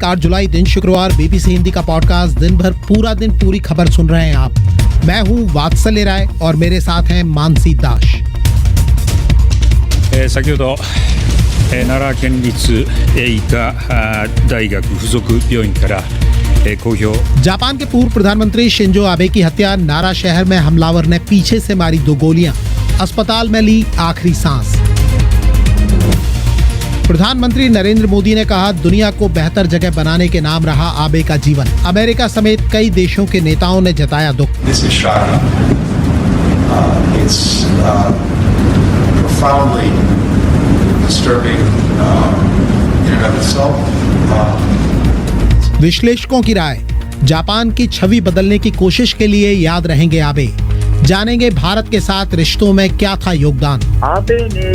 8 जुलाई दिन शुक्रवार बीबीसी हिंदी का पॉडकास्ट दिन भर पूरा दिन पूरी खबर सुन रहे हैं आप। मैं हूं वात्सल्य राय और मेरे साथ हैं मानसी दास। 先ほど奈良県立医科大学附属病院から公表। जापान के पूर्व प्रधानमंत्री शिंजो आबे की हत्या। नारा शहर में हमलावर ने पीछे से मारी 2 गोलियां, अस्पताल में ली आखिरी सांस। प्रधानमंत्री नरेंद्र मोदी ने कहा, दुनिया को बेहतर जगह बनाने के नाम रहा आबे का जीवन। अमेरिका समेत कई देशों के नेताओं ने जताया दुख। This is shocking. It's profoundly disturbing in and of itself. विश्लेषकों की राय, जापान की छवि बदलने की कोशिश के लिए याद रहेंगे आबे। जानेंगे भारत के साथ रिश्तों में क्या था योगदान। आबे ने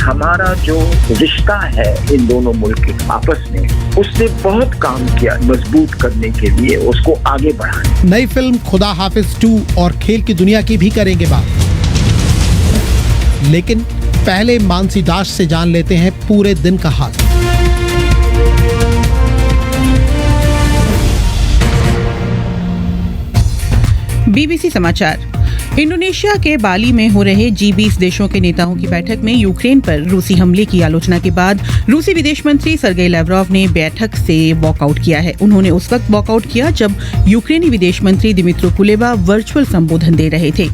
हमारा जो रिश्ता है इन दोनों मुल्क के आपस में, उसने बहुत काम किया मजबूत करने के लिए, उसको आगे बढ़ाने। नई फिल्म खुदा हाफिज 2 और खेल की दुनिया की भी करेंगे बात, लेकिन पहले मानसी दास से जान लेते हैं पूरे दिन का हाल। बीबीसी समाचार। इंडोनेशिया के बाली में हो रहे G20 देशों के नेताओं की बैठक में यूक्रेन पर रूसी हमले की आलोचना के बाद रूसी विदेश मंत्री सर्गेई लैवरोव ने बैठक से वॉकआउट किया है। उन्होंने उस वक्त वॉकआउट किया जब यूक्रेनी विदेश मंत्री दिमित्रो कुलेबा वर्चुअल संबोधन दे रहे थे।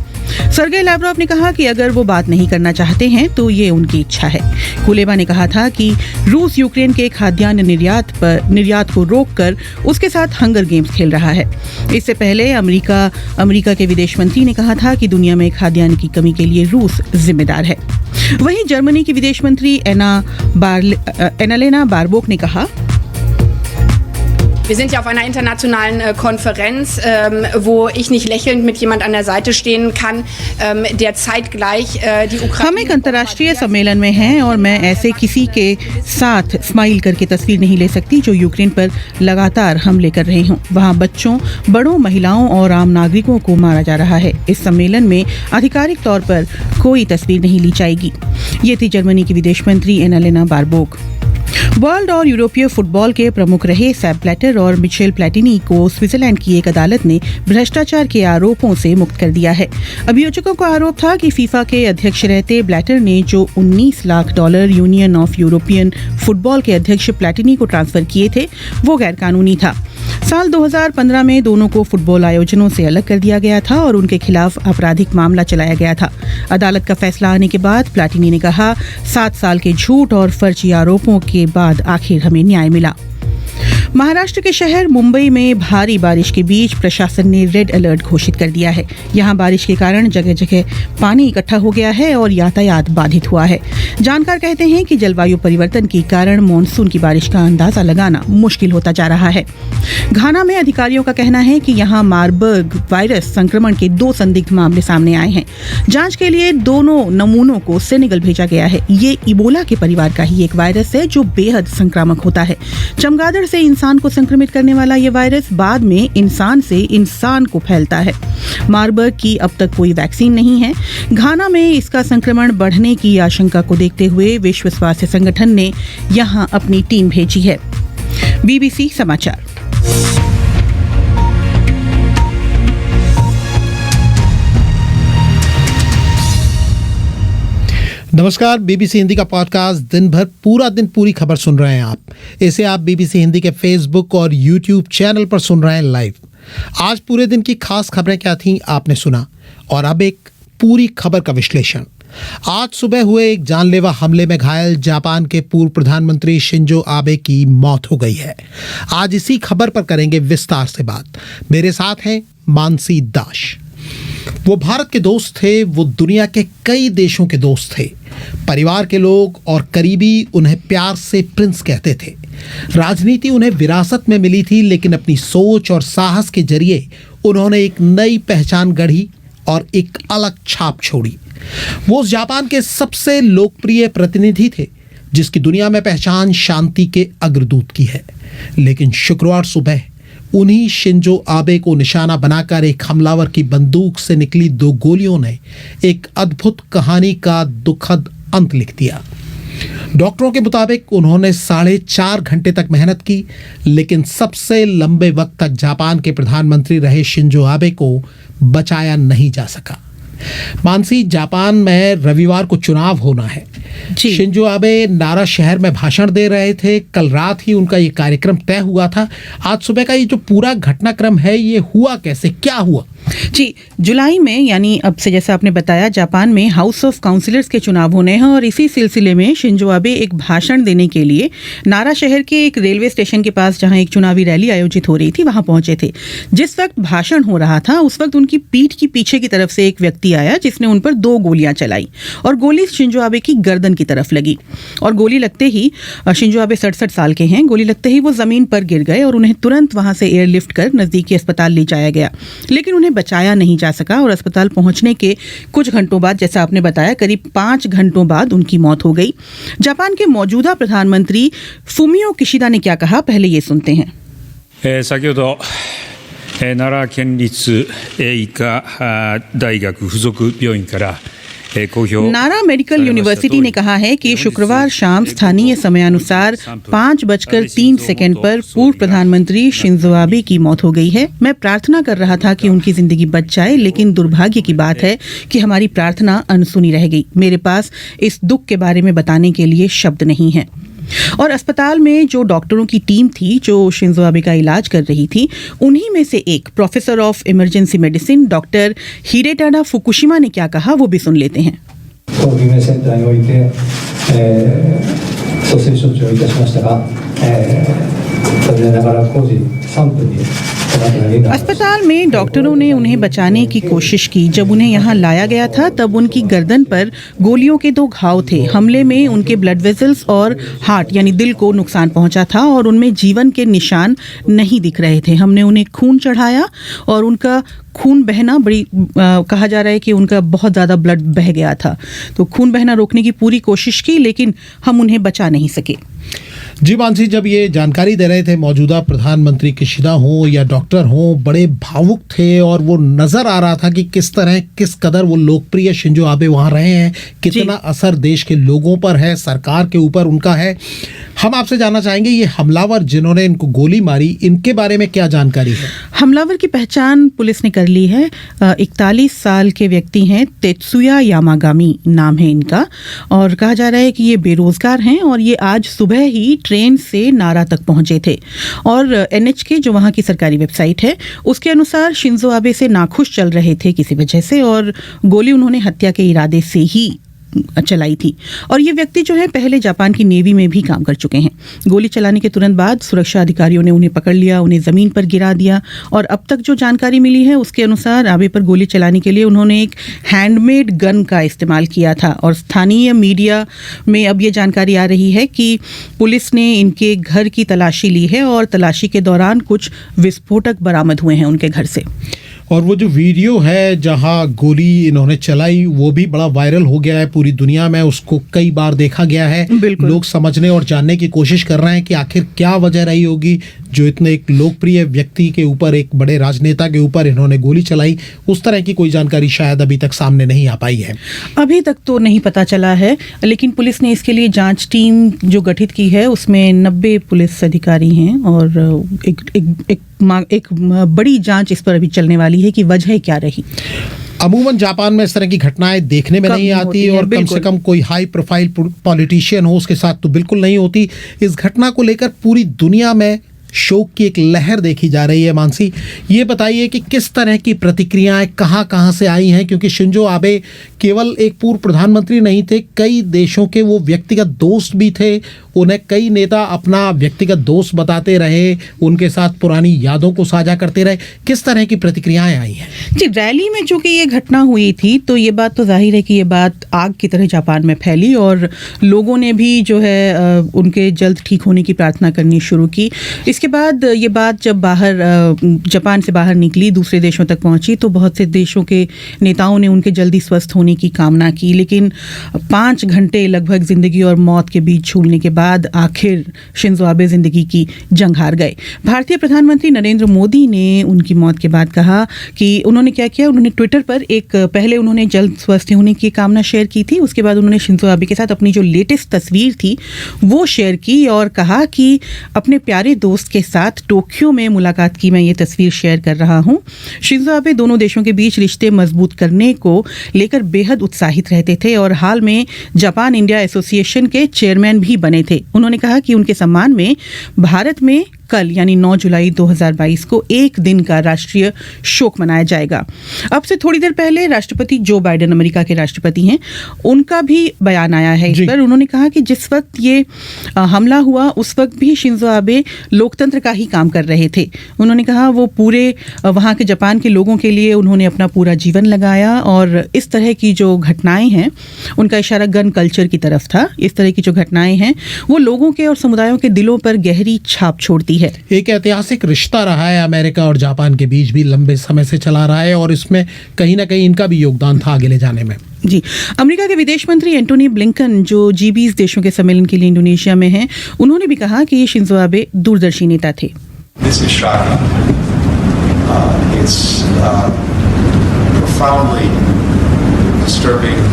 सर्गेई लैवरोव ने कहा कि अगर वो बात नहीं करना चाहते हैं तो ये उनकी इच्छा है। कुलेबा ने कहा था कि रूस यूक्रेन के खाद्यान्न निर्यात को रोककर उसके साथ हंगर गेम्स खेल रहा है। इससे पहले अमेरिका के विदेश मंत्री ने कहा था कि दुनिया में खाद्यान्न की कमी के लिए रूस जिम्मेदार है। वहीं जर्मनी की विदेश मंत्री एनालेना बारबोक ने कहा, Wir sind ja auf einer internationalen Konferenz, wo ich nicht lächelnd mit jemand an der Seite stehen kann, der zeitgleich die Ukraine। हम एक अंतर्राष्ट्रीय सम्मेलन में हैं और मैं ऐसे किसी के साथ स्माइल करके तस्वीर नहीं ले सकती जो यूक्रेन पर लगातार हमले कर रहे हों। वहाँ बच्चों, बड़ों, महिलाओं और आम नागरिकों को मारा जा रहा है। इस सम्मेलन में आधिकारिक तौर पर कोई तस्वीर नहीं ली जाएगी। ये थी जर्मनी की विदेश मंत्री एनालेना बारबोक। वर्ल्ड और यूरोपीय फुटबॉल के प्रमुख रहे सेप ब्लैटर और मिचेल प्लेटिनी को स्विट्जरलैंड की एक अदालत ने भ्रष्टाचार के आरोपों से मुक्त कर दिया है। अभियोजकों का आरोप था कि फीफा के अध्यक्ष रहते ब्लैटर ने जो $19 lakh union of European football के अध्यक्ष प्लेटिनी को ट्रांसफर किए थे, वो गैरकानूनी था। साल 2015 में दोनों को फुटबॉल आयोजनों से अलग कर दिया गया था और उनके खिलाफ आपराधिक मामला चलाया गया था। अदालत का फैसला आने के बाद प्लेटिनी ने कहा, 7 साल के झूठ और फर्जी आरोपों के बाद आखिर हमें न्याय मिला। महाराष्ट्र के शहर मुंबई में भारी बारिश के बीच प्रशासन ने रेड अलर्ट घोषित कर दिया है। यहाँ बारिश के कारण जगह जगह पानी इकट्ठा हो गया है और यातायात बाधित हुआ है। जानकार कहते हैं कि जलवायु परिवर्तन के कारण मानसून की बारिश का अंदाजा लगाना मुश्किल होता जा रहा है। घाना में अधिकारियों का कहना है कि यहाँ मार्बर्ग वायरस संक्रमण के 2 संदिग्ध मामले सामने आए हैं। जांच के लिए दोनों नमूनों को सेनेगल भेजा गया है। ये इबोला के परिवार का ही एक वायरस है जो बेहद संक्रामक होता है। चमगादड़ से इंसान को संक्रमित करने वाला यह वायरस बाद में इंसान से इंसान को फैलता है। मार्बर्ग की अब तक कोई वैक्सीन नहीं है। घाना में इसका संक्रमण बढ़ने की आशंका को देखते हुए विश्व स्वास्थ्य संगठन ने यहां अपनी टीम भेजी है। बीबीसी समाचार। नमस्कार, बीबीसी हिंदी का पॉडकास्ट दिन भर पूरा दिन पूरी खबर सुन रहे हैं आप। इसे आप बीबीसी हिंदी के फेसबुक और यूट्यूब चैनल पर सुन रहे हैं लाइव। आज पूरे दिन की खास खबरें क्या थीं आपने सुना, और अब एक पूरी खबर का विश्लेषण। आज सुबह हुए एक जानलेवा हमले में घायल जापान के पूर्व प्रधानमंत्री शिंजो आबे की मौत हो गई है। आज इसी खबर पर करेंगे विस्तार से बात। मेरे साथ हैं मानसी दास। वो भारत के दोस्त थे, वो दुनिया के कई देशों के दोस्त थे। परिवार के लोग और करीबी उन्हें प्यार से प्रिंस कहते थे। राजनीति उन्हें विरासत में मिली थी, लेकिन अपनी सोच और साहस के जरिए उन्होंने एक नई पहचान गढ़ी और एक अलग छाप छोड़ी। वो उस जापान के सबसे लोकप्रिय प्रतिनिधि थे जिसकी दुनिया में पहचान शांति के अग्रदूत की है। लेकिन शुक्रवार सुबह उन्हीं शिंजो आबे को निशाना बनाकर एक हमलावर की बंदूक से निकली 2 गोलियों ने एक अद्भुत कहानी का दुखद अंत लिख दिया। डॉक्टरों के मुताबिक उन्होंने 4.5 घंटे तक मेहनत की, लेकिन सबसे लंबे वक्त तक जापान के प्रधानमंत्री रहे शिंजो आबे को बचाया नहीं जा सका। मानसी, जापान में रविवार को चुनाव होना है। शिंजो आबे नारा शहर में भाषण दे रहे थे। कल रात ही उनका ये कार्यक्रम तय हुआ था। आज सुबह का ये जो पूरा घटनाक्रम है, ये हुआ कैसे, क्या हुआ? जी, जुलाई में, यानी अब से जैसा आपने बताया, जापान में हाउस ऑफ काउंसिलर्स के चुनाव होने हैं और इसी सिलसिले में शिंजो आबे एक भाषण देने के लिए नारा शहर के एक रेलवे स्टेशन के पास, जहां एक चुनावी रैली आयोजित हो रही थी, वहां पहुंचे थे। जिस वक्त भाषण हो रहा था उस वक्त उनकी पीठ की पीछे की तरफ से एक व्यक्ति आया जिसने उन पर 2 गोलियां चलाई और गोली शिंजो आबे की गर्दन की तरफ लगी और गोली लगते ही, शिंजो आबे 67 साल के हैं, गोली लगते ही वो जमीन पर गिर गए और उन्हें तुरंत वहां से एयरलिफ्ट कर नजदीकी अस्पताल ले जाया गया, लेकिन उन्हें बचाया नहीं जा सका और अस्पताल पहुंचने के कुछ घंटों बाद, जैसा आपने बताया, करीब 5 घंटों बाद उनकी मौत हो गई। जापान के मौजूदा प्रधानमंत्री फुमियो किशिदा ने क्या कहा, पहले ये सुनते हैं। 先ほど奈良県立医科大学附属病院からनारा मेडिकल यूनिवर्सिटी ने कहा है कि शुक्रवार शाम स्थानीय समयानुसार 5:03 पर पूर्व प्रधानमंत्री शिंजो आबे की मौत हो गई है। मैं प्रार्थना कर रहा था कि उनकी जिंदगी बच जाए, लेकिन दुर्भाग्य की बात है कि हमारी प्रार्थना अनसुनी रह गई। मेरे पास इस दुख के बारे में बताने के लिए शब्द नहीं है। और अस्पताल में जो डॉक्टरों की टीम थी जो शिंजो आबे का इलाज कर रही थी, उन्हीं में से एक professor of emergency medicine doctor Hidetada Fukushima ने क्या कहा, वो भी सुन लेते हैं। अस्पताल में डॉक्टरों ने उन्हें बचाने की कोशिश की। जब उन्हें यहाँ लाया गया था तब उनकी गर्दन पर गोलियों के 2 घाव थे। हमले में उनके ब्लड वेसल्स और हार्ट यानी दिल को नुकसान पहुंचा था और उनमें जीवन के निशान नहीं दिख रहे थे। हमने उन्हें खून चढ़ाया और उनका खून बहना कहा जा रहा है कि उनका बहुत ज़्यादा ब्लड बह गया था, तो खून बहना रोकने की पूरी कोशिश की, लेकिन हम उन्हें बचा नहीं सके। जी मानसी, जब ये जानकारी दे रहे थे मौजूदा प्रधानमंत्री किशिदा हों या डॉक्टर हों, बड़े भावुक थे और वो नजर आ रहा था कि किस कदर वो लोकप्रिय शिंजो आबे वहाँ रहे हैं, कितना असर देश के लोगों पर है, सरकार के ऊपर उनका है। हम आपसे जानना चाहेंगे, ये हमलावर जिन्होंने इनको गोली मारी, इनके बारे में क्या जानकारी है? हमलावर की पहचान पुलिस ने कर ली है। 41 साल के व्यक्ति हैं, तेत्सुया यामागामी नाम है इनका, और कहा जा रहा है कि ये बेरोजगार हैं और ये आज सुबह ही ट्रेन से नारा तक पहुंचे थे। और NHK जो वहाँ की सरकारी वेबसाइट है, उसके अनुसार शिंजो आबे से नाखुश चल रहे थे किसी वजह से और गोली उन्होंने हत्या के इरादे से ही चलाई थी। और ये व्यक्ति जो है पहले जापान की नेवी में भी काम कर चुके हैं। गोली चलाने के तुरंत बाद सुरक्षा अधिकारियों ने उन्हें पकड़ लिया, उन्हें ज़मीन पर गिरा दिया और अब तक जो जानकारी मिली है उसके अनुसार आबे पर गोली चलाने के लिए उन्होंने एक हैंडमेड गन का इस्तेमाल किया था। और स्थानीय मीडिया में अब ये जानकारी आ रही है कि पुलिस ने इनके घर की तलाशी ली है और तलाशी के दौरान कुछ विस्फोटक बरामद हुए हैं उनके घर से। और वो जो वीडियो है जहां गोली इन्होंने चलाई, वो भी बड़ा वायरल हो गया है पूरी दुनिया में, उसको कई बार देखा गया है। लोग समझने और जानने की कोशिश कर रहे हैं कि आखिर क्या वजह रही होगी जो इतने एक लोकप्रिय व्यक्ति के ऊपर, एक बड़े राजनेता के ऊपर इन्होंने गोली चलाई। उस तरह की कोई जानकारी शायद अभी तक सामने नहीं आ पाई है। अभी तक तो नहीं पता चला है, लेकिन पुलिस ने इसके लिए जांच टीम जो गठित की है उसमें 90 पुलिस अधिकारी हैं और एक बड़ी जांच इस पर अभी चलने वाली है कि वजह क्या रही। अमूमन जापान में इस तरह की घटनाएं देखने में नहीं आती और कम से कम कोई हाई प्रोफाइल पॉलिटिशियन हो उसके साथ तो बिल्कुल नहीं होती। इस घटना को लेकर पूरी दुनिया में शोक की एक लहर देखी जा रही है। मानसी, ये बताइए कि किस तरह की प्रतिक्रियाएं कहां से आई हैं, क्योंकि शिंजो आबे केवल एक पूर्व प्रधानमंत्री नहीं थे, कई देशों के वो व्यक्तिगत दोस्त भी थे। उन्हें कई नेता अपना व्यक्तिगत दोस्त बताते रहे, उनके साथ पुरानी यादों को साझा करते रहे। किस तरह की प्रतिक्रियाएं आई हैं? जी, रैली में जो कि ये घटना हुई थी तो ये बात तो जाहिर है कि ये बात आग की तरह जापान में फैली और लोगों ने भी जो है उनके जल्द ठीक होने की प्रार्थना करनी शुरू की। इसके बाद ये बात जब जापान से बाहर निकली, दूसरे देशों तक पहुंची, तो बहुत से देशों के नेताओं ने उनके जल्दी स्वस्थ होने की कामना की। लेकिन 5 घंटे लगभग जिंदगी और मौत के बीच झूलने के बाद बाद आखिर शिंजो आबे जिंदगी की जंग हार गए। भारतीय प्रधानमंत्री नरेंद्र मोदी ने उनकी मौत के बाद कहा कि उन्होंने क्या किया, उन्होंने ट्विटर पर पहले उन्होंने जल्द स्वस्थ होने की कामना शेयर की थी, उसके बाद उन्होंने शिंजो आबे के साथ अपनी जो लेटेस्ट तस्वीर थी वो शेयर की और कहा कि अपने प्यारे दोस्त के साथ टोक्यो में मुलाकात की मैं ये तस्वीर शेयर कर रहा हूं। शिंजो आबे दोनों देशों के बीच रिश्ते मजबूत करने को लेकर बेहद उत्साहित रहते थे और हाल में जापान इंडिया एसोसिएशन के चेयरमैन भी बने थे। उन्होंने कहा कि उनके सम्मान में भारत में कल यानी 9 जुलाई 2022 को एक दिन का राष्ट्रीय शोक मनाया जाएगा। अब से थोड़ी देर पहले राष्ट्रपति जो बाइडेन, अमेरिका के राष्ट्रपति हैं, उनका भी बयान आया है इस पर। उन्होंने कहा कि जिस वक्त ये हमला हुआ उस वक्त भी शिंजो आबे लोकतंत्र का ही काम कर रहे थे। उन्होंने कहा वो पूरे वहाँ के जापान के लोगों के लिए उन्होंने अपना पूरा जीवन लगाया और इस तरह की जो घटनाएं हैं, उनका इशारा गन कल्चर की तरफ था, इस तरह की जो घटनाएं हैं वो लोगों के और समुदायों के दिलों पर गहरी छाप छोड़ती है। एक ऐतिहासिक रिश्ता रहा है अमेरिका और जापान के बीच, भी लंबे समय से चला रहा है और इसमें कहीं ना कहीं इनका भी योगदान था आगे ले जाने में। जी, अमेरिका के विदेश मंत्री एंटोनी ब्लिंकन जो G20 देशों के सम्मेलन के लिए इंडोनेशिया में हैं, उन्होंने भी कहा कि शिंजो आबे दूरदर्शी नेता थे। This is shocking. It's profoundly disturbing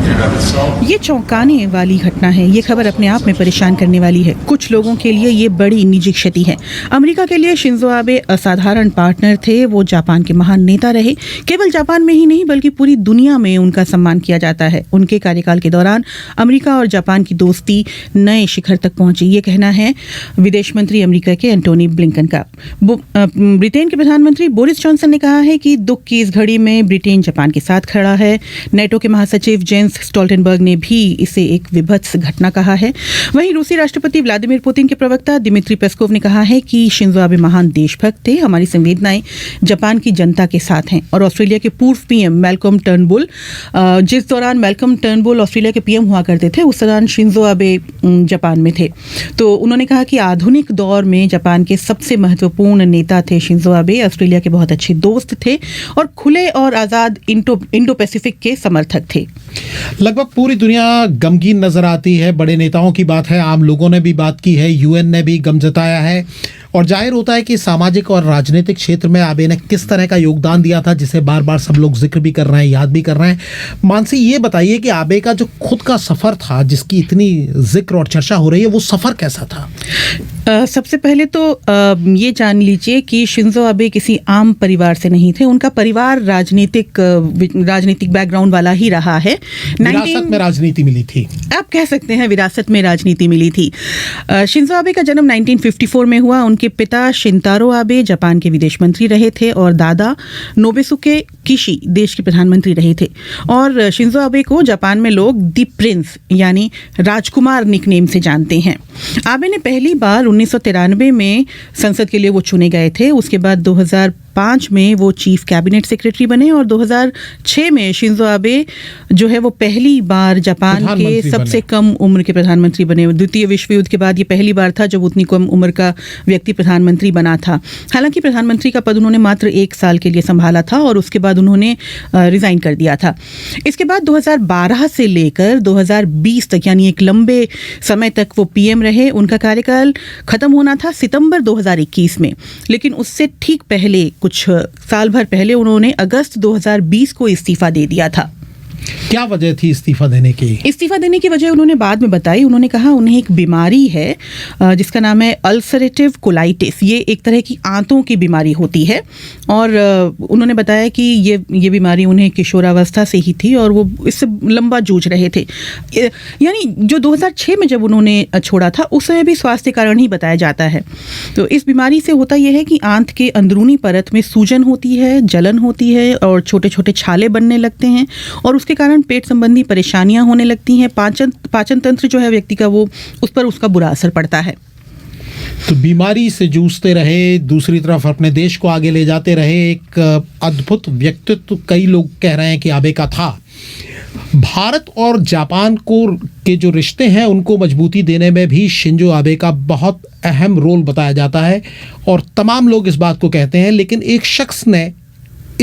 in and of itself. ये चौंकाने वाली घटना है। ये खबर अपने आप में परेशान करने वाली है। कुछ लोगों के लिए ये बड़ी निजी क्षति है। अमेरिका के लिए शिंजो आबे असाधारण पार्टनर थे। वो जापान के महान नेता रहे। केवल जापान में ही नहीं बल्कि पूरी दुनिया में उनका सम्मान किया जाता है। उनके कार्यकाल के दौरान अमेरिका और जापान की दोस्ती नए शिखर तक पहुंची। ये कहना है विदेश मंत्री अमेरिका के एंटोनी ब्लिंकन का। ब्रिटेन के प्रधानमंत्री बोरिस जॉनसन ने कहा है कि दुख की इस घड़ी में ब्रिटेन जापान के साथ खड़ा है। नेटो के महासचिव जेंस स्टोल्टनबर्ग ने भी इसे एक विभत्स घटना कहा है। वहीं रूसी राष्ट्रपति व्लादिमीर पुतिन के प्रवक्ता दिमित्री पेस्कोव ने कहा है कि शिंजो आबे महान देशभक्त थे। हमारी संवेदनाएं जापान की जनता के साथ हैं। और ऑस्ट्रेलिया के पूर्व पीएम मैल्कम टर्नबुल, जिस दौरान मैल्कम टर्नबुल ऑस्ट्रेलिया के पीएम हुआ करते थे, उस दौरान शिंजो आबे जापान में थे। तो उन्होंने कहा कि आधुनिक दौर में जापान के सबसे महत्वपूर्ण नेता थे शिंजो आबे। ऑस्ट्रेलिया के बहुत अच्छे दोस्त थे और खुले और आज़ाद इंडो पैसिफिक के समर्थक थे। लगभग पूरी दुनिया गमगीन नजर आती है। बड़े नेताओं की बात है, आम लोगों ने भी बात की है, यूएन ने भी गम जताया है और जाहिर होता है कि सामाजिक और राजनीतिक क्षेत्र में आबे ने किस तरह का योगदान दिया था, जिसे बार बार सब लोग जिक्र भी कर रहे हैं, याद भी कर रहे हैं। मानसी, ये बताइए कि आबे का जो खुद का सफ़र था जिसकी इतनी जिक्र और चर्चा हो रही है, वो सफ़र कैसा था? सबसे पहले तो ये जान लीजिए कि शिंजो आबे किसी आम परिवार से नहीं थे। उनका परिवार राजनीतिक बैकग्राउंड वाला ही रहा है। विरासत में राजनीति मिली थी, आप कह सकते हैं विरासत में राजनीति मिली थी। शिंजो आबे का जन्म 1954 में हुआ। उनके पिता शिंतारो आबे जापान के विदेश मंत्री रहे थे और दादा नोबेसुके किशी देश के प्रधानमंत्री रहे थे। और शिंजो आबे को जापान में लोग दी प्रिंस यानी राजकुमार निकनेम से जानते हैं। आबे ने पहली बार 1993 में संसद के लिए वो चुने गए थे। उसके बाद 2005 में वो चीफ कैबिनेट सेक्रेटरी बने और 2006 में शिंजो आबे जो है वो पहली बार जापान के सबसे कम उम्र के प्रधानमंत्री बने। द्वितीय विश्व युद्ध के बाद ये पहली बार था जब उतनी कम उम्र का व्यक्ति प्रधानमंत्री बना था। हालांकि प्रधानमंत्री का पद उन्होंने मात्र 1 साल के लिए संभाला था और उसके बाद उन्होंने रिजाइन कर दिया था। इसके बाद 2012 से लेकर 2020 तक यानी एक लंबे समय तक वो पीएम रहे। उनका कार्यकाल खत्म होना था सितंबर 2021 में, लेकिन उससे ठीक पहले कुछ साल भर पहले उन्होंने अगस्त 2020 को इस्तीफा दे दिया था। क्या वजह थी इस्तीफा देने की? इस्तीफा देने की वजह उन्होंने बाद में बताई। उन्होंने कहा उन्हें एक बीमारी है जिसका नाम है अल्सरेटिव कोलाइटिस। ये एक तरह की आंतों की बीमारी होती है और उन्होंने बताया कि ये बीमारी उन्हें किशोरावस्था से ही थी और वो इससे लंबा जूझ रहे थे। यानी जो 2006 में जब उन्होंने छोड़ा था उस समय भी स्वास्थ्य कारण ही बताया जाता है। तो इस बीमारी से होता यह है कि आंत के अंदरूनी परत में सूजन होती है, जलन होती है और छोटे छोटे छाले बनने लगते हैं और उसके कारण पेट संबंधी परेशानियां होने लगती हैं। पाचन तंत्र जो है व्यक्ति का वो उस पर उसका बुरा असर पड़ता है। तो बीमारी से जूझते रहे, दूसरी तरफ अपने देश को आगे ले जाते रहे। एक अद्भुत व्यक्तित्व कई लोग कह रहे हैं कि आबे का था। भारत और जापान के जो रिश्ते हैं उनको मजबूती देने में भी शिंजो आबे का बहुत अहम रोल बताया जाता है और तमाम लोग इस बात को कहते हैं। लेकिन एक शख्स ने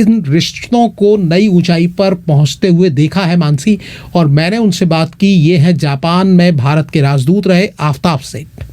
इन रिश्तों को नई ऊंचाई पर पहुंचते हुए देखा है मानसी, और मैंने उनसे बात की। ये है जापान में भारत के राजदूत रहे आफ्ताब सेठ।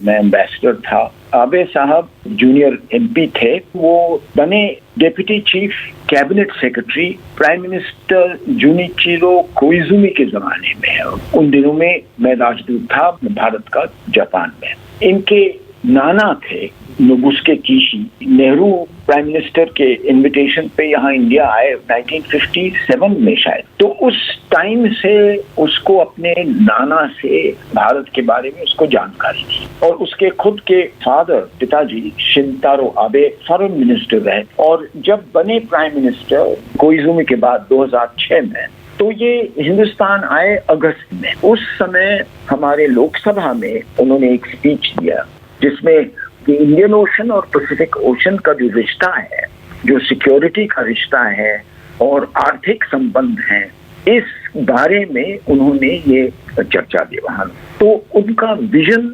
मैं एम्बेसडर था। आबे साहब जूनियर एमपी थे, वो बने deputy chief cabinet secretary prime minister Junichiro Koizumi के जमाने में। उन दिनों में मैं राजदूत था भारत का जापान में। इनके नाना थे नोबुस्के कीशी। नेहरू प्राइम मिनिस्टर के इनविटेशन पे यहाँ इंडिया आए 1957 में शायद। तो उस टाइम से उसको अपने नाना से भारत के बारे में उसको जानकारी थी, और उसके खुद के फादर पिताजी शिनतारो आबे फॉरेन मिनिस्टर रहे, और जब बने प्राइम मिनिस्टर कोइजुमी के बाद 2006 में, तो ये हिंदुस्तान आए अगस्त में। उस समय हमारे लोकसभा में उन्होंने एक स्पीच दिया जिसमें कि इंडियन ओशन और पैसिफिक ओशन का जो रिश्ता है, जो सिक्योरिटी का रिश्ता है और आर्थिक संबंध है, इस बारे में उन्होंने ये चर्चा दी वहां। तो उनका विजन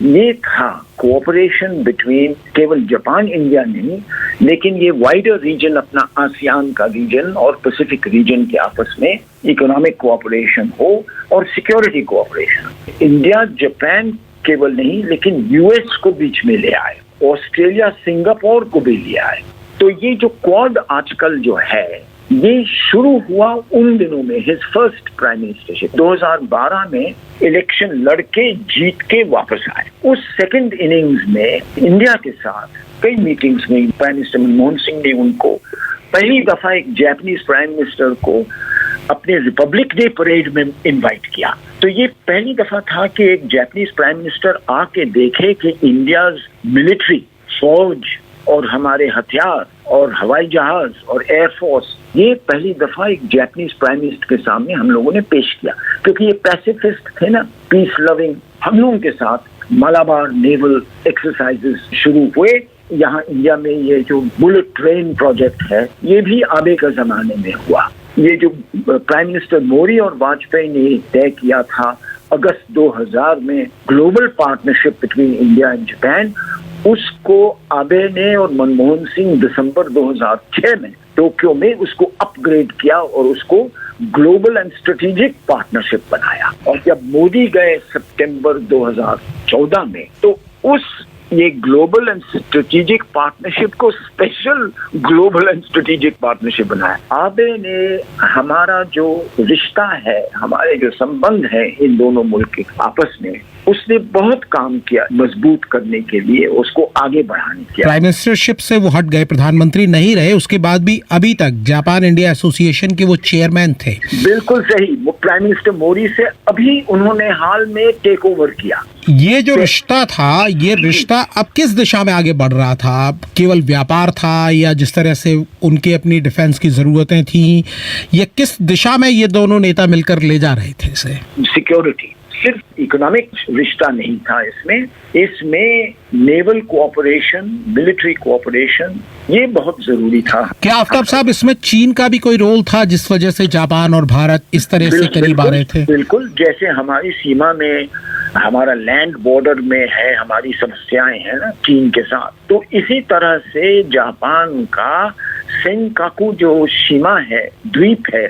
ये था कोऑपरेशन बिटवीन केवल जापान इंडिया नहीं, लेकिन ये वाइडर रीजन, अपना आसियान का रीजन और पैसिफिक रीजन के आपस में इकोनॉमिक कोऑपरेशन हो और सिक्योरिटी कोऑपरेशन। इंडिया जापान केवल नहीं, लेकिन यूएस को बीच में ले आए, ऑस्ट्रेलिया सिंगापुर को भी ले आए। तो ये जो क्वाड आजकल जो है, ये शुरू हुआ उन दिनों में। हिज फर्स्ट प्राइम मिनिस्टरशिप 2012 में इलेक्शन लड़के जीत के वापस आए। उस सेकंड इनिंग्स में इंडिया के साथ कई मीटिंग्स में प्राइम मिनिस्टर मनमोहन सिंह ने उनको पहली दफा एक जापानीज प्राइम मिनिस्टर को अपने रिपब्लिक डे परेड में इनवाइट किया। तो ये पहली दफा था कि एक जापानीज प्राइम मिनिस्टर आके देखे कि इंडियाज मिलिट्री, फौज और हमारे हथियार और हवाई जहाज और एयरफोर्स, ये पहली दफा एक जापानीज प्राइम मिनिस्टर के सामने हम लोगों ने पेश किया। क्योंकि ये पैसिफिस्ट थे ना, पीस लविंग। हम लोगों के साथ मलाबार नेवल एक्सरसाइजेस शुरू हुए। यहाँ इंडिया में ये जो बुलेट ट्रेन प्रोजेक्ट है, ये भी आबे के जमाने में हुआ। ये जो प्राइम मिनिस्टर मोदी और वाजपेयी ने तय किया था अगस्त 2000 में global partnership between India and Japan, उसको आबे ने और मनमोहन सिंह दिसंबर 2006 में टोक्यो में उसको अपग्रेड किया और उसको ग्लोबल एंड स्ट्रेटेजिक पार्टनरशिप बनाया। और जब मोदी गए सितंबर 2014 में, तो उस ये ग्लोबल एंड स्ट्रेटेजिक पार्टनरशिप को special global and strategic partnership बनाया। आबे ने हमारा जो रिश्ता है, हमारे जो संबंध है इन दोनों मुल्क के आपस में, उसने बहुत काम किया मजबूत करने के लिए, उसको आगे बढ़ाने के लिए। प्राइम मिनिस्टरशिप से वो हट गए, प्रधानमंत्री नहीं रहे, उसके बाद भी अभी तक जापान इंडिया एसोसिएशन के वो चेयरमैन थे। बिल्कुल सही। वो प्राइम मिनिस्टर मोदी से अभी उन्होंने हाल में टेक ओवर किया। ये जो रिश्ता था, ये रिश्ता अब किस दिशा में आगे बढ़ रहा था? केवल व्यापार था, या जिस तरह से उनके अपनी डिफेंस की जरूरतें थी, या किस दिशा में ये दोनों नेता मिलकर ले जा रहे थे इसे? सिक्योरिटी, सिर्फ इकोनॉमिक रिश्ता नहीं था इसमें नेवल कोऑपरेशन, मिलिट्री कोऑपरेशन, ये बहुत जरूरी था। क्या आफ्ताब साहब इसमें चीन का भी कोई रोल था, जिस वजह से जापान और भारत इस तरह से करीब आ रहे थे? बिल्कुल। जैसे हमारी सीमा में, हमारा लैंड बॉर्डर में है, हमारी समस्याएं हैं ना चीन के साथ, तो इसी तरह से जापान का सेनकाकू जो सीमा है, द्वीप है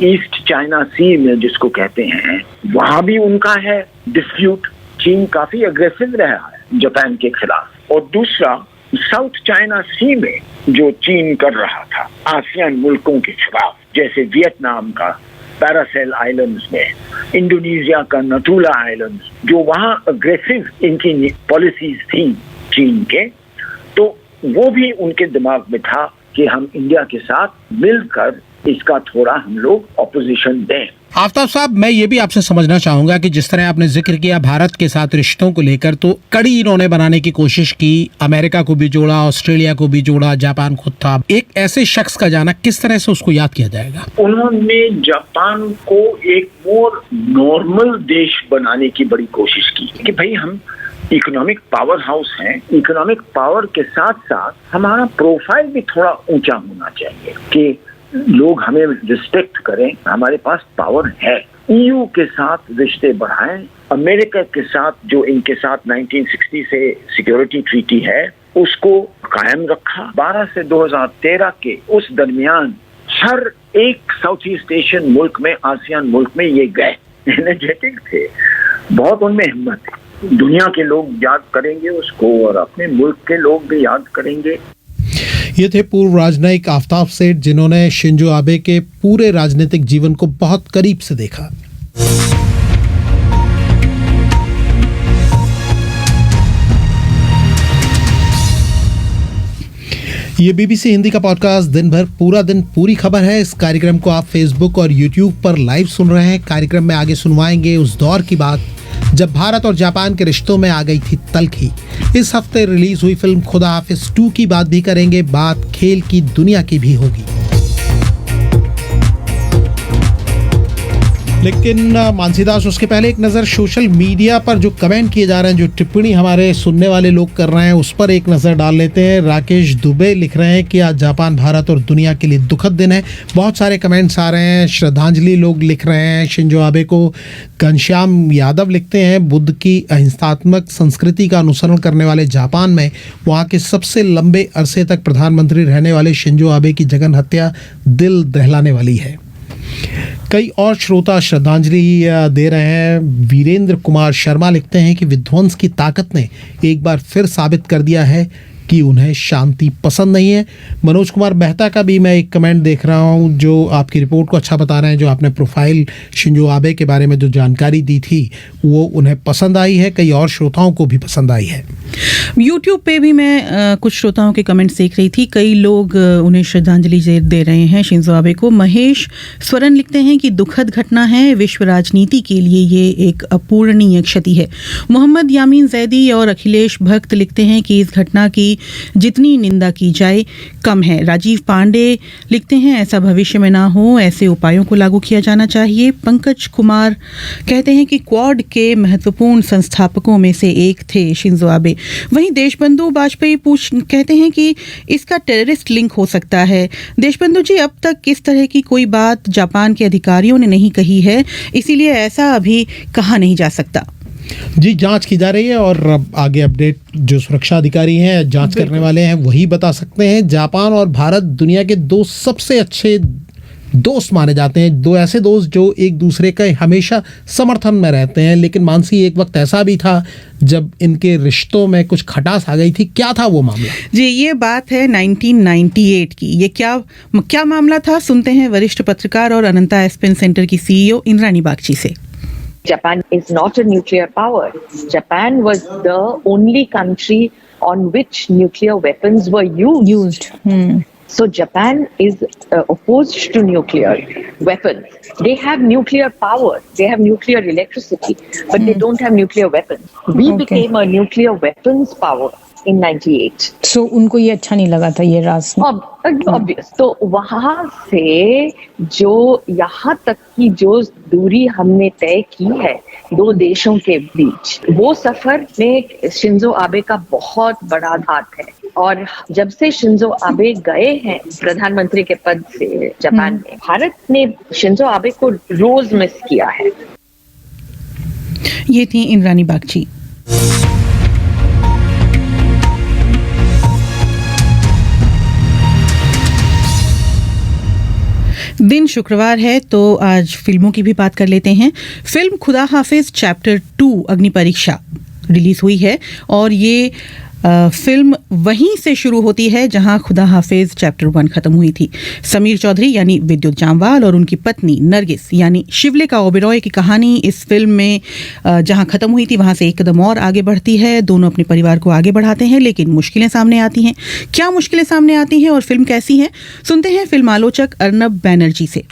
ईस्ट चाइना सी में जिसको कहते हैं, वहां भी उनका है डिस्प्यूट। चीन काफी अग्रेसिव रहा है जापान के खिलाफ। और दूसरा, साउथ चाइना सी में जो चीन कर रहा था आसियान मुल्कों के खिलाफ, जैसे वियतनाम का पैरासेल आइलैंड्स में, इंडोनेशिया का नटूला आइलैंड्स, जो वहां अग्रेसिव इनकी पॉलिसीज थी चीन के, तो वो भी उनके दिमाग में था कि हम इंडिया के साथ मिलकर इसका थोड़ा हम लोग ऑपोजिशन दें। आफ्ताब साहब, मैं ये भी आपसे समझना चाहूंगा कि जिस तरह आपने जिक्र किया भारत के साथ रिश्तों को लेकर, तो कड़ी इन्होंने बनाने की कोशिश की, अमेरिका को भी जोड़ा, ऑस्ट्रेलिया को भी जोड़ा, जापान खुद था। एक ऐसे शख्स का जाना, किस तरह से उसको याद किया जाएगा? उन्होंने जापान को एक मोर नॉर्मल देश बनाने की बड़ी कोशिश की कि भाई हम इकोनॉमिक पावर हाउस हैं, इकोनॉमिक पावर के साथ साथ हमारा प्रोफाइल भी थोड़ा ऊंचा होना चाहिए कि लोग हमें रिस्पेक्ट करें, हमारे पास पावर है। ईयू के साथ रिश्ते बढ़ाएं, अमेरिका के साथ जो इनके साथ 1960 से सिक्योरिटी ट्रीटी है, उसको कायम रखा। 12 से 2013 के उस दरमियान हर एक साउथ ईस्ट एशियन मुल्क में, आसियान मुल्क में ये गए, एनर्जेटिक थे, बहुत उनमें हिम्मत है। दुनिया के लोग याद करेंगे उसको और अपने मुल्क के लोग भी याद करेंगे। ये थे पूर्व राजनयिक आफ्ताब सेठ, जिन्होंने शिंजो आबे के पूरे राजनीतिक जीवन को बहुत करीब से देखा। ये बीबीसी हिंदी का पॉडकास्ट दिन भर पूरा दिन पूरी खबर है। इस कार्यक्रम को आप फेसबुक और यूट्यूब पर लाइव सुन रहे हैं। कार्यक्रम में आगे सुनवाएंगे उस दौर की बात जब भारत और जापान के रिश्तों में आ गई थी तल्खी। इस हफ्ते रिलीज हुई फिल्म खुदा हाफिज 2 की बात भी करेंगे। बात खेल की दुनिया की भी होगी। लेकिन मानसीदास, उसके पहले एक नज़र सोशल मीडिया पर जो कमेंट किए जा रहे हैं, जो टिप्पणी हमारे सुनने वाले लोग कर रहे हैं, उस पर एक नज़र डाल लेते हैं। राकेश दुबे लिख रहे हैं कि आज जापान, भारत और दुनिया के लिए दुखद दिन है। बहुत सारे कमेंट्स आ रहे हैं, श्रद्धांजलि लोग लिख रहे हैं शिंजो आबे को। घनश्याम यादव लिखते हैं, बुद्ध की अहिंसात्मक संस्कृति का अनुसरण करने वाले जापान में वहाँ के सबसे लंबे अरसे तक प्रधानमंत्री रहने वाले शिंजो आबे की जघन्य हत्या दिल दहलाने वाली है। कई और श्रोता श्रद्धांजलि दे रहे हैं। वीरेंद्र कुमार शर्मा लिखते हैं कि विध्वंस की ताकत ने एक बार फिर साबित कर दिया है कि उन्हें शांति पसंद नहीं है। मनोज कुमार मेहता का भी मैं एक कमेंट देख रहा हूं, जो आपकी रिपोर्ट को अच्छा बता रहे हैं। जो आपने प्रोफाइल शिंजो आबे के बारे में जो जानकारी दी थी वो उन्हें पसंद आई है, कई और श्रोताओं को भी पसंद आई है। यूट्यूब पे भी मैं कुछ श्रोताओं के कमेंट्स देख रही थी। कई लोग उन्हें श्रद्धांजलि दे रहे हैं शिंजो आबे को। महेश स्वरन लिखते हैं कि दुखद घटना है, विश्व राजनीति के लिए ये एक अपूरणीय क्षति है। मोहम्मद यामीन जैदी और अखिलेश भक्त लिखते हैं कि इस घटना की जितनी निंदा की जाए कम है। राजीव पांडे लिखते हैं ऐसा भविष्य में ना हो, ऐसे उपायों को लागू किया जाना चाहिए। पंकज कुमार कहते हैं कि क्वाड के महत्वपूर्ण संस्थापकों में से एक थे शिंजो आबे। वहीं देशबंधु वाजपेयी कहते हैं कि इसका टेररिस्ट लिंक हो सकता है। देशबंधु जी, अब तक किस तरह की कोई बात जापान के अधिकारियों ने नहीं कही है, इसीलिए ऐसा अभी कहा नहीं जा सकता। जी, जांच की जा रही है और अब आगे अपडेट जो सुरक्षा अधिकारी हैं, जांच करने वाले हैं, वही बता सकते हैं। जापान और भारत दुनिया के दो सबसे अच्छे दोस्त माने जाते हैं। दो ऐसे दोस्त जो एक दूसरे का हमेशा समर्थन में रहते हैं। लेकिन मानसी, एक वक्त ऐसा भी था जब इनके रिश्तों में कुछ खटास आ गई थी। क्या था वो मामला? जी, ये बात है 1998 की। ये क्या मामला था, सुनते हैं वरिष्ठ पत्रकार और अनंता एस्पेन सेंटर की CEO इंद्राणी बागची से। Japan is not a nuclear power. Japan was the only country on which nuclear weapons were used. So Japan is opposed to nuclear weapons. They have nuclear power. They have nuclear electricity, but they don't have nuclear weapons. We became a nuclear weapons power in 98. So उनको ये अच्छा नहीं लगा था ये राज? Obvious. तो वहाँ से जो यहाँ तक की जो दूरी हमने तय की है दो देशों के बीच, वो सफर में शिंजो आबे का बहुत बड़ा हाथ है। और जब से शिंजो आबे गए हैं प्रधानमंत्री के पद से जापान में, भारत ने शिंजो आबे को रोज मिस किया है। ये थी इंद्राणी बागची। दिन शुक्रवार है तो आज फिल्मों की भी बात कर लेते हैं। फिल्म खुदा हाफिज चैप्टर 2 अग्नि परीक्षा रिलीज हुई है और ये फिल्म वहीं से शुरू होती है जहां खुदा हाफिज चैप्टर 1 खत्म हुई थी। समीर चौधरी यानी विद्युत जामवाल और उनकी पत्नी नरगिस यानी शिवलिका ओबेरॉय की कहानी इस फिल्म में जहां खत्म हुई थी वहां से एक कदम और आगे बढ़ती है। दोनों अपने परिवार को आगे बढ़ाते हैं, लेकिन मुश्किलें सामने आती हैं। क्या मुश्किलें सामने आती हैं और फिल्म कैसी है, सुनते हैं फिल्म आलोचक अर्नब बैनर्जी से।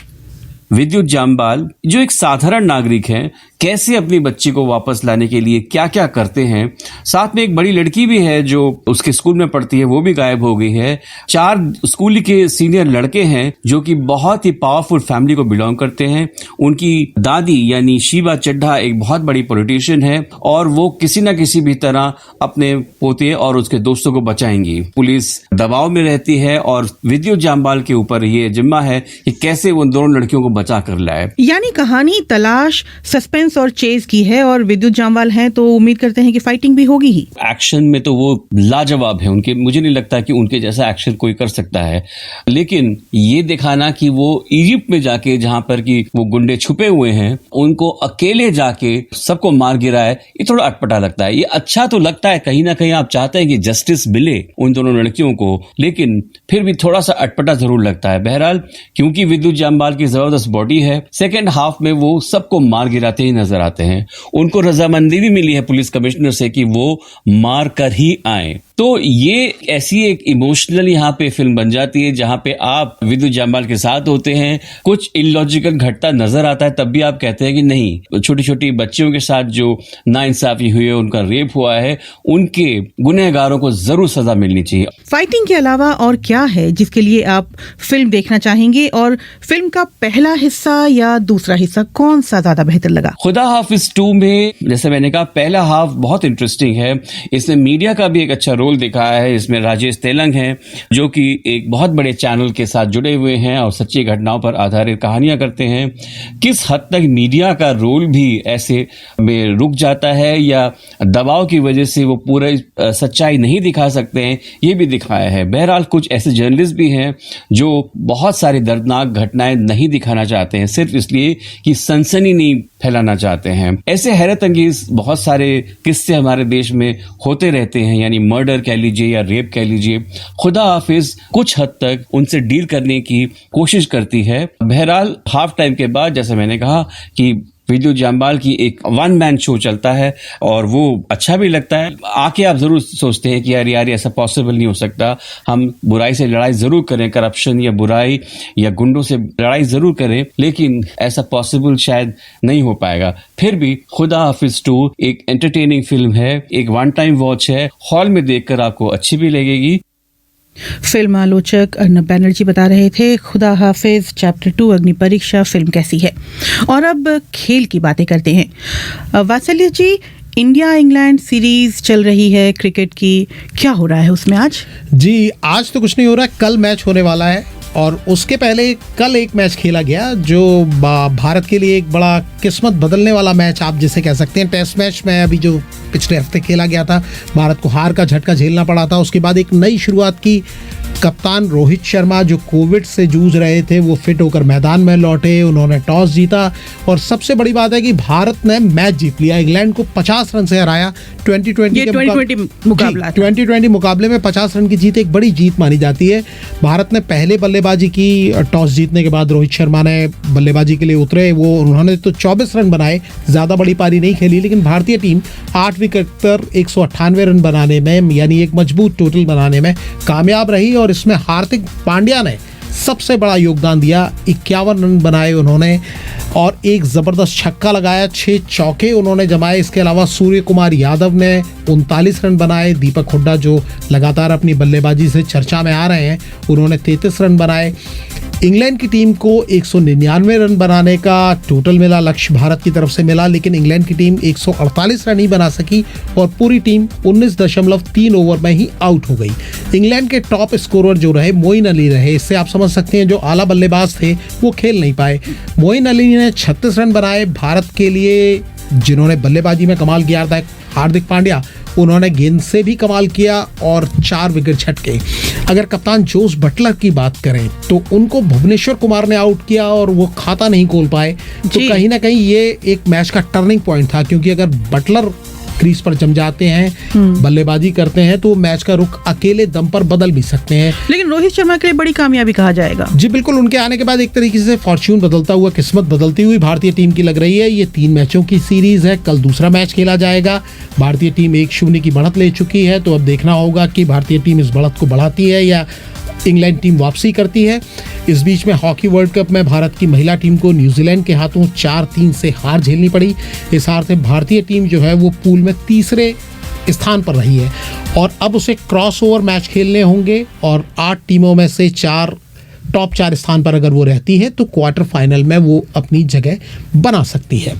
विद्युत जामवाल जो एक साधारण नागरिक हैं, कैसे अपनी बच्ची को वापस लाने के लिए क्या क्या करते हैं। साथ में एक बड़ी लड़की भी है जो उसके स्कूल में पढ़ती है, वो भी गायब हो गई है। 4 स्कूल के सीनियर लड़के हैं जो कि बहुत ही पावरफुल फैमिली को बिलोंग करते हैं। उनकी दादी यानी शिबा चड्ढा एक बहुत बड़ी पॉलिटिशियन है और वो किसी न किसी भी तरह अपने पोते और उसके दोस्तों को बचाएंगी। पुलिस दबाव में रहती है और विद्युत जामवाल के ऊपर ये जिम्मा है कि कैसे वो दोनों लड़कियों को बचा कर लाए। यानी कहानी तलाश, सस्पेंस सीक्वेंस और चेज की है और विद्युत जामवाल हैं तो उम्मीद करते हैं कि फाइटिंग भी होगी ही। एक्शन में तो वो लाजवाब है उनके, मुझे नहीं लगता कि उनके जैसा एक्शन कोई कर सकता है। लेकिन ये दिखाना कि वो इजिप्ट में जाके, जहां पर कि वो गुंडे छुपे हुए हैं, उनको अकेले जाके सबको मार गिराए, ये थोड़ा अटपटा लगता है। ये अच्छा तो लगता है, कहीं ना कहीं आप चाहते हैं कि जस्टिस मिले उन दोनों लड़कियों को, लेकिन फिर भी थोड़ा सा अटपटा जरूर लगता है। बहरहाल क्योंकि विद्युत जामवाल की जबरदस्त बॉडी है, सेकेंड हाफ में वो सबको मार गिराते ही नजर आते हैं। उनको रजामंदी भी मिली है पुलिस कमिश्नर से कि वो मार कर ही आए। तो ये ऐसी एक इमोशनल यहाँ पे फिल्म बन जाती है जहां पे आप विद्युत जामवाल के साथ होते हैं, कुछ इलॉजिकल घटता नजर आता है, तब भी आप कहते हैं कि नहीं, छोटी छोटी बच्चियों के साथ जो नाइंसाफी हुई है, उनका रेप हुआ है, उनके गुनहगारों को जरूर सजा मिलनी चाहिए। फाइटिंग के अलावा और क्या है जिसके लिए आप फिल्म देखना चाहेंगे, और फिल्म का पहला हिस्सा या दूसरा हिस्सा कौन सा ज्यादा बेहतर लगा? खुदा हाफिज 2 में जैसे मैंने कहा, पहला हाफ बहुत इंटरेस्टिंग है। इसमें मीडिया का भी एक अच्छा रोल दिखाया है। इसमें राजेश तेलंग हैं जो कि एक बहुत बड़े चैनल के साथ जुड़े हुए हैं और सच्ची घटनाओं पर आधारित कहानियां करते हैं। किस हद तक मीडिया का रोल भी ऐसे में रुक जाता है या दबाव की वजह से वो पूरे सच्चाई नहीं दिखा सकते हैं, ये भी दिखाया है। बहरहाल कुछ ऐसे जर्नलिस्ट भी हैं जो बहुत सारी दर्दनाक घटनाएं नहीं दिखाना चाहते हैं, सिर्फ इसलिए कि सनसनी नहीं फैलाना चाहते हैं। ऐसे हैरत अंगेज बहुत सारे किस्से हमारे देश में होते रहते हैं, यानी मर्डर कह लीजिए या रेप कह लीजिए। खुदा हाफिज कुछ हद तक उनसे डील करने की कोशिश करती है। बहरहाल हाफ टाइम के बाद, जैसे मैंने कहा, कि विद्युत जामवाल की एक वन मैन शो चलता है और वो अच्छा भी लगता है। आके आप जरूर सोचते हैं कि यार ऐसा पॉसिबल नहीं हो सकता, हम बुराई से लड़ाई जरूर करें, करप्शन या बुराई या गुंडों से लड़ाई जरूर करें, लेकिन ऐसा पॉसिबल शायद नहीं हो पाएगा। फिर भी खुदा हाफिज 2 एक एंटरटेनिंग फिल्म है, एक वन टाइम वॉच है, हॉल में देखकर आपको अच्छी भी लगेगी। फिल्म आलोचक अर्नब बैनर्जी बता रहे थे खुदा हाफिज चैप्टर 2 अग्नि परीक्षा फिल्म कैसी है। और अब खेल की बातें करते हैं। वात्सल्य जी, इंडिया इंग्लैंड सीरीज चल रही है क्रिकेट की, क्या हो रहा है उसमें आज? जी, आज तो कुछ नहीं हो रहा है, कल मैच होने वाला है और उसके पहले कल एक मैच खेला गया जो भारत के लिए एक बड़ा किस्मत बदलने वाला मैच आप जिसे कह सकते हैं। टेस्ट मैच में अभी जो पिछले हफ्ते खेला गया था, भारत को हार का झटका झेलना पड़ा था। उसके बाद एक नई शुरुआत की। कप्तान रोहित शर्मा जो कोविड से जूझ रहे थे, वो फिट होकर मैदान में लौटे, उन्होंने टॉस जीता और सबसे बड़ी बात है कि भारत ने मैच जीत लिया, इंग्लैंड को 50 रन से हराया। 2020 मुकाबले में 50 रन की जीत एक बड़ी जीत मानी जाती है। भारत ने पहले बल्लेबाजी की, टॉस जीतने के बाद रोहित शर्मा ने बल्लेबाजी के लिए उतरे, उन्होंने तो 24 रन बनाए, ज़्यादा बड़ी पारी नहीं खेली, लेकिन भारतीय टीम 8 विकेट पर 198 रन बनाने में, यानी एक मजबूत टोटल बनाने में कामयाब रही। और इसमें हार्दिक पांड्या ने सबसे बड़ा योगदान दिया, 51 रन बनाए उन्होंने और एक ज़बरदस्त छक्का लगाया, 6 चौके उन्होंने जमाए। इसके अलावा सूर्य कुमार यादव ने 39 रन बनाए। दीपक हुड्डा जो लगातार अपनी बल्लेबाजी से चर्चा में आ रहे हैं, उन्होंने 33 रन बनाए। इंग्लैंड की टीम को 199 रन बनाने का टोटल मिला, लक्ष्य भारत की तरफ से मिला, लेकिन इंग्लैंड की टीम 148 रन ही बना सकी और पूरी टीम 19.3 ओवर में ही आउट हो गई। इंग्लैंड के टॉप स्कोरर जो रहे मोइन अली रहे, इससे आप समझ सकते हैं जो आला बल्लेबाज थे वो खेल नहीं पाए। मोइन अली ने 36 रन बनाए। भारत के लिए जिन्होंने बल्लेबाजी में कमाल किया था, हार्दिक पांड्या, उन्होंने गेंद से भी कमाल किया और 4 विकेट झटके। अगर कप्तान जोस बटलर की बात करें तो उनको भुवनेश्वर कुमार ने आउट किया और वो खाता नहीं खोल पाए। तो कहीं ना कहीं ये एक मैच का टर्निंग पॉइंट था, क्योंकि अगर बटलर क्रीज पर जम जाते हैं, बल्लेबाजी करते हैं, तो मैच का रुख अकेले दम पर बदल भी सकते हैं। लेकिन रोहित शर्मा के लिए बड़ी कामयाबी कहा जाएगा। जी बिल्कुल, उनके आने के बाद एक तरीके से फॉर्च्यून बदलता हुआ, किस्मत बदलती हुई भारतीय टीम की लग रही है। ये 3 मैचों की सीरीज है, कल दूसरा मैच खेला जाएगा। भारतीय टीम 1-0 की बढ़त ले चुकी है, तो अब देखना होगा कि भारतीय टीम इस बढ़त को बढ़ाती है या इंग्लैंड टीम वापसी करती है। इस बीच में हॉकी वर्ल्ड कप में भारत की महिला टीम को न्यूजीलैंड के हाथों 4-3 से हार झेलनी पड़ी। इस हार से भारतीय टीम जो है वो पूल में तीसरे स्थान पर रही है और अब उसे क्रॉसओवर मैच खेलने होंगे और 8 टीमों में से टॉप 4 स्थान पर अगर वो रहती है तो क्वार्टर फाइनल में वो अपनी जगह बना सकती है।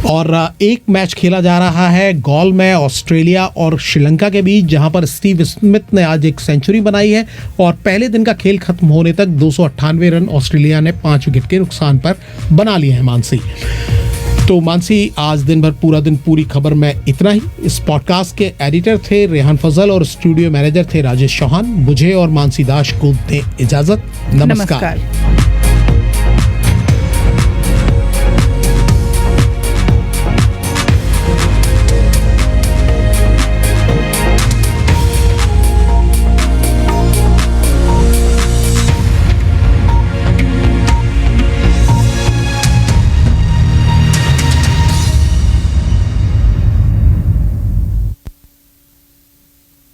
और एक मैच खेला जा रहा है गॉल में ऑस्ट्रेलिया और श्रीलंका के बीच, जहां पर स्टीव स्मिथ ने आज एक सेंचुरी बनाई है और पहले दिन का खेल खत्म होने तक 298 रन ऑस्ट्रेलिया ने 5 विकेट के नुकसान पर बना लिए हैं। मानसी, तो मानसी, आज दिन भर पूरा दिन पूरी खबर में इतना ही। इस पॉडकास्ट के एडिटर थे रेहान फजल और स्टूडियो मैनेजर थे राजेश चौहान। मुझे और मानसी दास को दें इजाजत। नमस्कार।